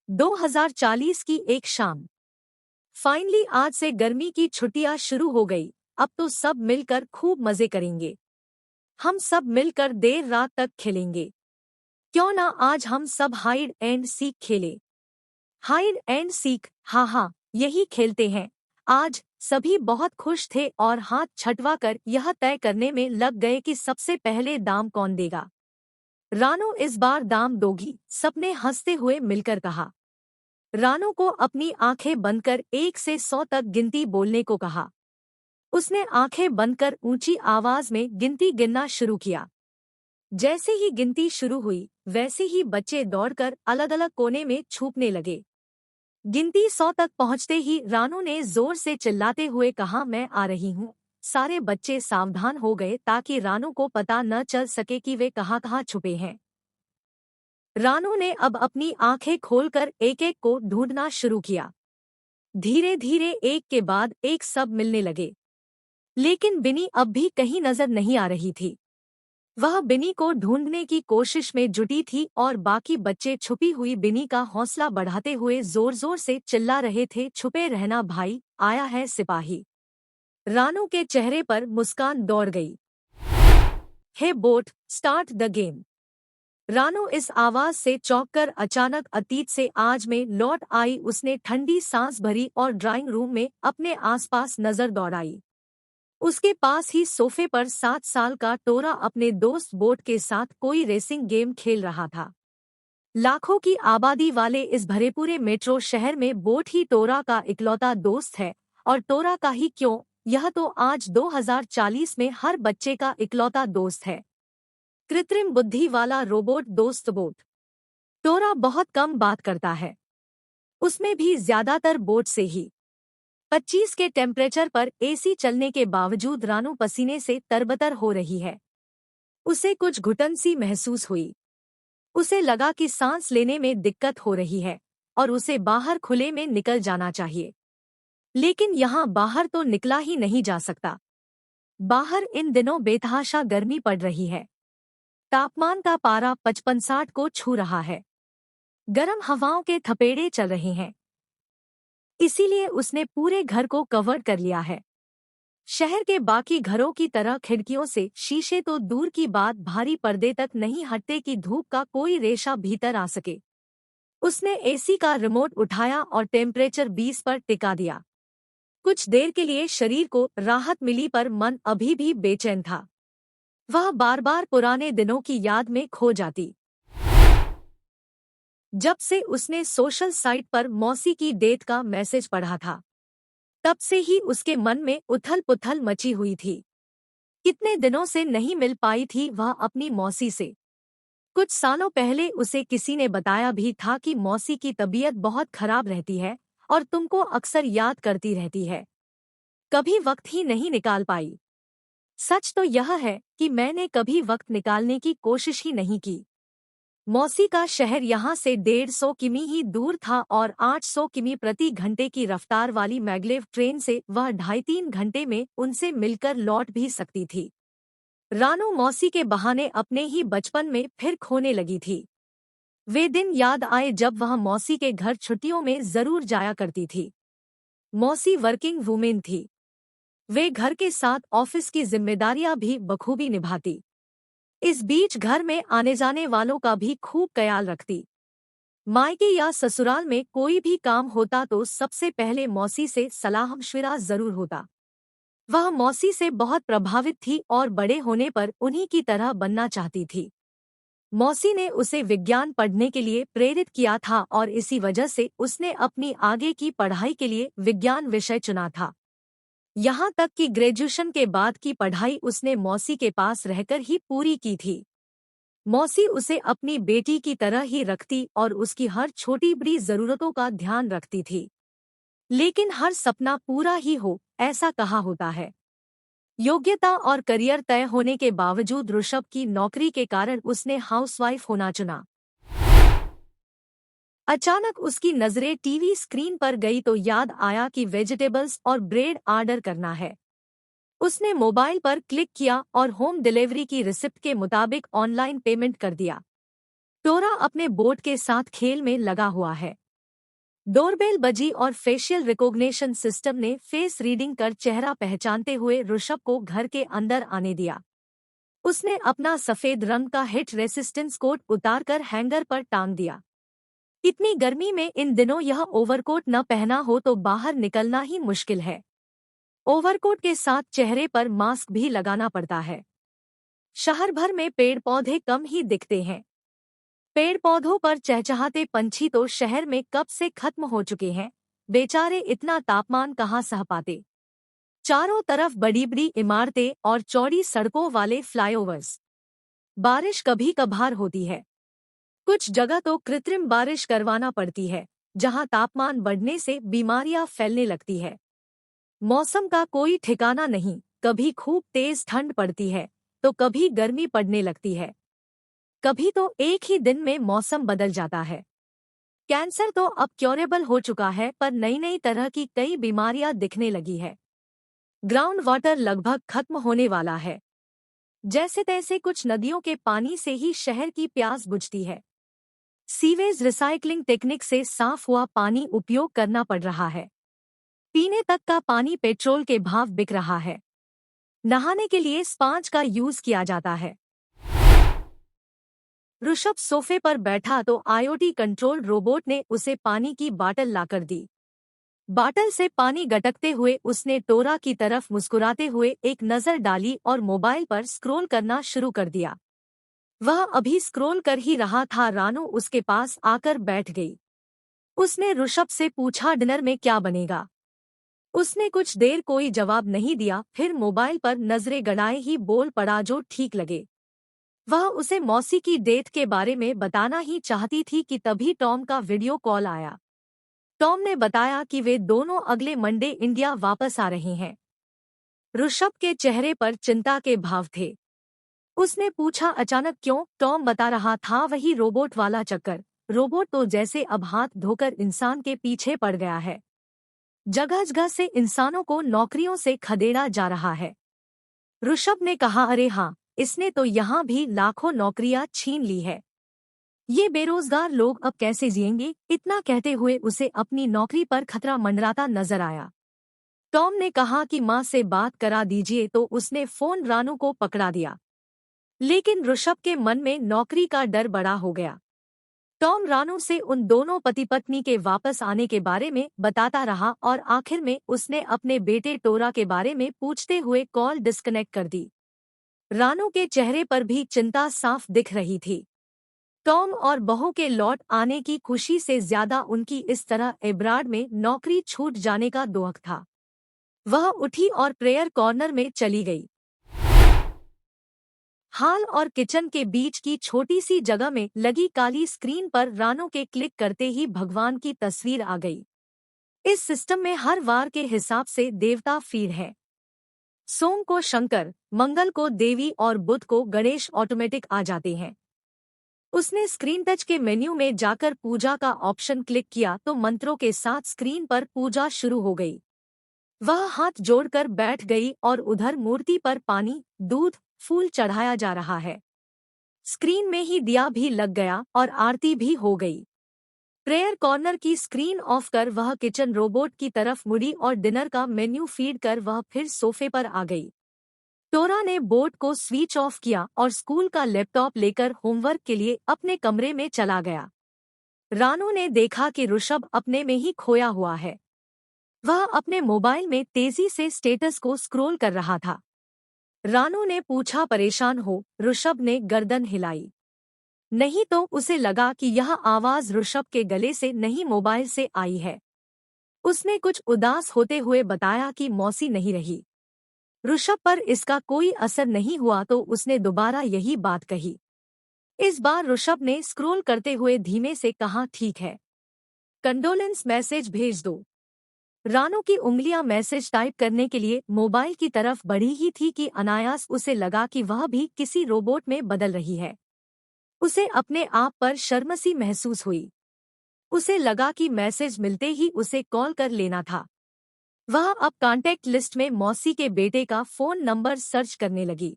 2040 की एक शाम। फाइनली आज से गर्मी की छुट्टियां शुरू हो गई। अब तो सब मिलकर खूब मजे करेंगे। हम सब मिलकर देर रात तक खेलेंगे। क्यों ना आज हम सब हाइड एंड सीक खेलें। हाइड एंड सीक, हाँ हाँ, यही खेलते हैं। आज सभी बहुत खुश थे और हाथ छटवाकर यह तय करने में लग गए कि सबसे पहले दाम कौन देगा। रानू इस बार दाम दोगी, सबने हंसते हुए मिलकर कहा। रानू को अपनी आंखें बंद कर 1 से 100 तक गिनती बोलने को कहा। उसने आंखें बंद कर ऊंची आवाज में गिनती गिनना शुरू किया। जैसे ही गिनती शुरू हुई वैसे ही बच्चे दौड़कर अलग अलग कोने में छुपने लगे। गिनती 100 तक पहुंचते ही रानू ने जोर से चिल्लाते हुए कहा, मैं आ रही हूँ। सारे बच्चे सावधान हो गए ताकि रानू को पता न चल सके कि वे कहाँ कहाँ छुपे हैं। रानू ने अब अपनी आंखें खोलकर एक एक को ढूंढना शुरू किया। धीरे धीरे एक के बाद एक सब मिलने लगे, लेकिन बिनी अब भी कहीं नजर नहीं आ रही थी। वह बिनी को ढूंढने की कोशिश में जुटी थी और बाकी बच्चे छुपी हुई बिनी का हौसला बढ़ाते हुए जोर जोर से चिल्ला रहे थे, छुपे रहना भाई, आया है सिपाही। रानू के चेहरे पर मुस्कान दौड़ गई। Hey bot, start the game. Ranu इस आवाज से चौंककर अचानक अतीत से आज में लौट आई। उसने ठंडी सांस भरी और ड्राइंग रूम में अपने आसपास नजर दौड़ाई। उसके पास ही सोफे पर 7 साल का टोरा अपने दोस्त बोट के साथ कोई रेसिंग गेम खेल रहा था। लाखों की आबादी वाले इस भरेपूरे मेट्रो शहर में बोट ही टोरा का इकलौता दोस्त है। और टोरा का ही क्यों, यह तो आज 2040 में हर बच्चे का इकलौता दोस्त है। कृत्रिम बुद्धि वाला रोबोट दोस्त बोट। टोरा बहुत कम बात करता है, उसमें भी ज्यादातर बोट से ही। 25 के टेम्परेचर पर एसी चलने के बावजूद रानू पसीने से तरबतर हो रही है। उसे कुछ घुटन सी महसूस हुई। उसे लगा कि सांस लेने में दिक्कत हो रही है और उसे बाहर खुले में निकल जाना चाहिए। लेकिन यहाँ बाहर तो निकला ही नहीं जा सकता। बाहर इन दिनों बेतहाशा गर्मी पड़ रही है। तापमान का पारा 55-60 को छू रहा है। गर्म हवाओं के थपेड़े चल रहे हैं। इसीलिए उसने पूरे घर को कवर कर लिया है। शहर के बाकी घरों की तरह खिड़कियों से शीशे तो दूर की बात, भारी पर्दे तक नहीं हटते कि धूप का कोई रेशा भीतर आ सके। उसने एसी का रिमोट उठाया और टेम्परेचर 20 पर टिका दिया। कुछ देर के लिए शरीर को राहत मिली पर मन अभी भी बेचैन था। वह बार बार पुराने दिनों की याद में खो जाती। जब से उसने सोशल साइट पर मौसी की डेट का मैसेज पढ़ा था, तब से ही उसके मन में उथल पुथल मची हुई थी। कितने दिनों से नहीं मिल पाई थी वह अपनी मौसी से। कुछ सालों पहले उसे किसी ने बताया भी था कि मौसी की तबीयत बहुत खराब रहती है और तुमको अक्सर याद करती रहती है। कभी वक्त ही नहीं निकाल पाई। सच तो यह है कि मैंने कभी वक्त निकालने की कोशिश ही नहीं की। मौसी का शहर यहाँ से 150 किमी ही दूर था और 800 किमी प्रति घंटे की रफ्तार वाली मैग्लेव ट्रेन से वह 2.5-3 घंटे में उनसे मिलकर लौट भी सकती थी। रानू मौसी के बहाने अपने ही बचपन में फिर खोने लगी थी। वे दिन याद आए जब वह मौसी के घर छुट्टियों में जरूर जाया करती थी। मौसी वर्किंग वुमेन थी। वे घर के साथ ऑफिस की जिम्मेदारियां भी बखूबी निभाती। इस बीच घर में आने जाने वालों का भी खूब ख्याल रखती। मायके या ससुराल में कोई भी काम होता तो सबसे पहले मौसी से सलाह मशविरा जरूर होता। वह मौसी से बहुत प्रभावित थी और बड़े होने पर उन्हीं की तरह बनना चाहती थी। मौसी ने उसे विज्ञान पढ़ने के लिए प्रेरित किया था और इसी वजह से उसने अपनी आगे की पढ़ाई के लिए विज्ञान विषय चुना था। यहाँ तक कि ग्रेजुएशन के बाद की पढ़ाई उसने मौसी के पास रहकर ही पूरी की थी। मौसी उसे अपनी बेटी की तरह ही रखती और उसकी हर छोटी बड़ी जरूरतों का ध्यान रखती थी। लेकिन हर सपना पूरा ही हो, ऐसा कहा होता है। योग्यता और करियर तय होने के बावजूद ऋषभ की नौकरी के कारण उसने हाउसवाइफ होना चुना। अचानक उसकी नजरें टीवी स्क्रीन पर गई तो याद आया कि वेजिटेबल्स और ब्रेड ऑर्डर करना है। उसने मोबाइल पर क्लिक किया और होम डिलीवरी की रिसिप्ट के मुताबिक ऑनलाइन पेमेंट कर दिया। टोरा अपने बोट के साथ खेल में लगा हुआ है। डोरबेल बजी और फेशियल रिकॉग्निशन सिस्टम ने फेस रीडिंग कर चेहरा पहचानते हुए ऋषभ को घर के अंदर आने दिया। उसने अपना सफेद रंग का हिट रेसिस्टेंस कोट उतारकर हैंगर पर टांग दिया। इतनी गर्मी में इन दिनों यह ओवरकोट न पहना हो तो बाहर निकलना ही मुश्किल है। ओवरकोट के साथ चेहरे पर मास्क भी लगाना पड़ता है। शहर भर में पेड़ पौधे कम ही दिखते हैं। पेड़ पौधों पर चहचहाते पंछी तो शहर में कब से खत्म हो चुके हैं। बेचारे इतना तापमान कहाँ सह पाते। चारों तरफ बड़ी बड़ी इमारतें और चौड़ी सड़कों वाले फ्लाईओवर्स। बारिश कभी कभार होती है। कुछ जगह तो कृत्रिम बारिश करवाना पड़ती है, जहां तापमान बढ़ने से बीमारियां फैलने लगती है। मौसम का कोई ठिकाना नहीं, कभी खूब तेज ठंड पड़ती है तो कभी गर्मी पड़ने लगती है। कभी तो एक ही दिन में मौसम बदल जाता है। कैंसर तो अब क्योरेबल हो चुका है, पर नई नई तरह की कई बीमारियां दिखने लगी है। ग्राउंड वाटर लगभग खत्म होने वाला है। जैसे तैसे कुछ नदियों के पानी से ही शहर की प्यास बुझती है। सीवेज रिसाइकलिंग टेक्निक से साफ हुआ पानी उपयोग करना पड़ रहा है। पीने तक का पानी पेट्रोल के भाव बिक रहा है। नहाने के लिए स्पॉन्ज का यूज किया जाता है। ऋषभ सोफे पर बैठा तो आईओटी कंट्रोल रोबोट ने उसे पानी की बाटल लाकर दी। बाटल से पानी गटकते हुए उसने टोरा की तरफ मुस्कुराते हुए एक नजर डाली और मोबाइल पर स्क्रॉल करना शुरू कर दिया। वह अभी स्क्रॉल कर ही रहा था, रानू उसके पास आकर बैठ गई। उसने ऋषभ से पूछा, डिनर में क्या बनेगा? उसने कुछ देर कोई जवाब नहीं दिया, फिर मोबाइल पर नजरें गड़ाए ही बोल पड़ा, जो ठीक लगे। वह उसे मौसी की डेट के बारे में बताना ही चाहती थी कि तभी टॉम का वीडियो कॉल आया। टॉम ने बताया कि वे दोनों अगले मंडे इंडिया वापस आ रहे हैं। ऋषभ के चेहरे पर चिंता के भाव थे। उसने पूछा, अचानक क्यों? टॉम बता रहा था, वही रोबोट वाला चक्कर। रोबोट तो जैसे अब हाथ धोकर इंसान के पीछे पड़ गया है। जगह जगह से इंसानों को नौकरियों से खदेड़ा जा रहा है। ऋषभ ने कहा, अरे हाँ, इसने तो यहाँ भी लाखों नौकरियां छीन ली है। ये बेरोजगार लोग अब कैसे जिएंगे? इतना कहते हुए उसे अपनी नौकरी पर खतरा मंडराता नजर आया। टॉम ने कहा कि माँ से बात करा दीजिए, तो उसने फोन रानू को पकड़ा दिया। लेकिन ऋषभ के मन में नौकरी का डर बड़ा हो गया। टॉम रानू से उन दोनों पति पत्नी के वापस आने के बारे में बताता रहा और आखिर में उसने अपने बेटे टोरा के बारे में पूछते हुए कॉल डिस्कनेक्ट कर दी। रानू के चेहरे पर भी चिंता साफ दिख रही थी। टॉम और बहू के लौट आने की खुशी से ज्यादा उनकी इस तरह एब्राड में नौकरी छूट जाने का दुख था। वह उठी और प्रेयर कॉर्नर में चली गई। हॉल और किचन के बीच की छोटी सी जगह में लगी काली स्क्रीन पर रानू के क्लिक करते ही भगवान की तस्वीर आ गई। इस सिस्टम में हर वार के हिसाब से देवता फीड है। सोम को शंकर, मंगल को देवी और बुध को गणेश ऑटोमेटिक आ जाते हैं। उसने स्क्रीन टच के मेन्यू में जाकर पूजा का ऑप्शन क्लिक किया तो मंत्रों के साथ स्क्रीन पर पूजा शुरू हो गई। वह हाथ जोड़कर बैठ गई और उधर मूर्ति पर पानी, दूध, फूल चढ़ाया जा रहा है। स्क्रीन में ही दिया भी लग गया और आरती भी हो गई। प्रेयर कॉर्नर की स्क्रीन ऑफ कर वह किचन रोबोट की तरफ मुड़ी और डिनर का मेन्यू फीड कर वह फिर सोफे पर आ गई। टोरा ने बोर्ड को स्विच ऑफ किया और स्कूल का लैपटॉप लेकर होमवर्क के लिए अपने कमरे में चला गया। रानू ने देखा कि ऋषभ अपने में ही खोया हुआ है। वह अपने मोबाइल में तेजी से स्टेटस को स्क्रॉल कर रहा था। रानू ने पूछा, परेशान हो? ऋषभ ने गर्दन हिलाई। नहीं तो उसे लगा कि यह आवाज ऋषभ के गले से नहीं मोबाइल से आई है। उसने कुछ उदास होते हुए बताया कि मौसी नहीं रही। ऋषभ पर इसका कोई असर नहीं हुआ तो उसने दोबारा यही बात कही। इस बार ऋषभ ने स्क्रॉल करते हुए धीमे से कहा, ठीक है, कंडोलेंस मैसेज भेज दो। रानू की उंगलियां मैसेज टाइप करने के लिए मोबाइल की तरफ बढ़ी ही थी कि अनायास उसे लगा कि वह भी किसी रोबोट में बदल रही है। उसे अपने आप पर शर्मसी महसूस हुई। उसे लगा कि मैसेज मिलते ही उसे कॉल कर लेना था। वह अब कॉन्टैक्ट लिस्ट में मौसी के बेटे का फोन नंबर सर्च करने लगी।